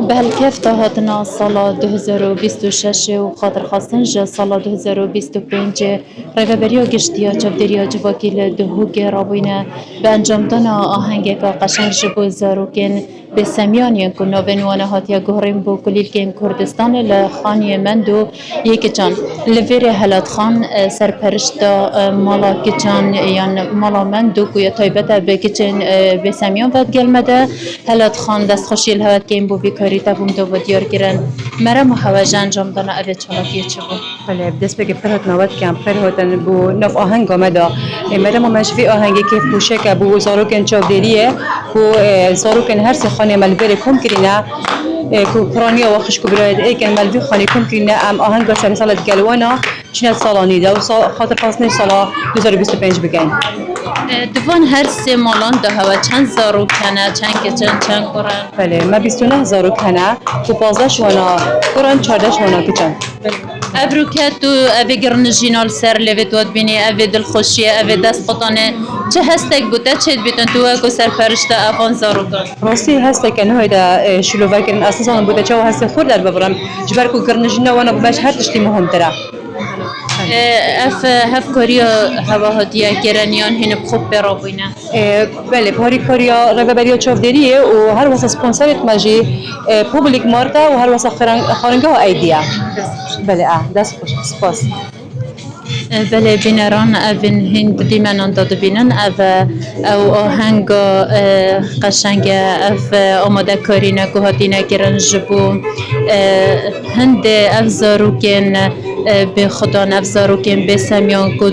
بهلکف تا هاتنا سال 2026 و خاطر خواستن جا سال 2025 ریوبریا گشتیا چفدریا جواکیل دهوگ رابوینه به انجام دانا آهنگ که قشنگ جبو زاروکن به سمیانین که نوینوانه هاتیا گهرین بو کلیل کن کردستان لخانی مندو یک جان لور هلات خان سرپرشتا مالا کچان یان مالا مندو که تایبت به کچن به سمیان ود گلمده هلات خان دست خوشی الهوت که این بو بیکاری تبون دو و دیار گرن مرا محوجه انجام دانا اوه چالاکیه چه بو بله دست بگه فرهت نواد کم فرهتن بو نف آهنگ آمده مدام مشفی آهنگی که پوشه که بو زاروکن چاودریه بو زاروکن هر سه خانه ملبر کم کرینه کو پرانیا و خشک برای ایکن ملبی خانه کم کرینه ام آهنگ سر سالت گلوانا چند سالانی ده و خاطر خاصنی سال 2025 بگن دوان هر سه مالان ده هوا چند زاروکنه چند کچن چند قرن بله ما 29 زاروکنه و 15 شوانا قرن 14 شوانا کچن ابرو که تو اوه گرنجینال سر لوید واد بینی اوه دلخوشیه اوه دست قطانه چه هستک بوده چه بیتن تو اگو سرپرشت افان زاروکان راستی هسته که نه دا شلوور کردن اساسا بوده چه هسته خود در ببرم جبر کو گرنجینا وانا بمش هر تشتی مهم تره اف هفکاری هوا هدیه گرانیان هن خوب برابوینه بله پاری کاریا رهبری چاودریه و هر واسه سپانسرت ماجی پوبلیک مارکا و هر واسه خارنگاه و ایدیا بله دست خوش سپاس بله بینران اوین هند دیمنان داده بینن او آهنگ قشنگ اف آماده کاری نگوهاتی گرنج بو هند افزاروکن به خدا نفزاروکن به سمیان کو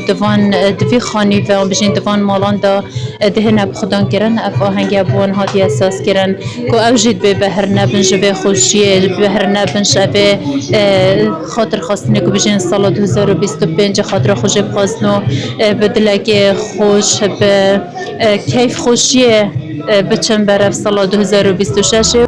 دوی خانی و آن بجین دوان مالان دا ده نب خدا گرن اف آهنگ بوان هاتی اساس گرن کو اوجید به بهر نبنج به خوشی بهر نبنج به خاطر خواستنه کو بجین سال 2025 خاطر خوش بخواستنو به دلک خوش به کیف خوشی بچن برف سال 2026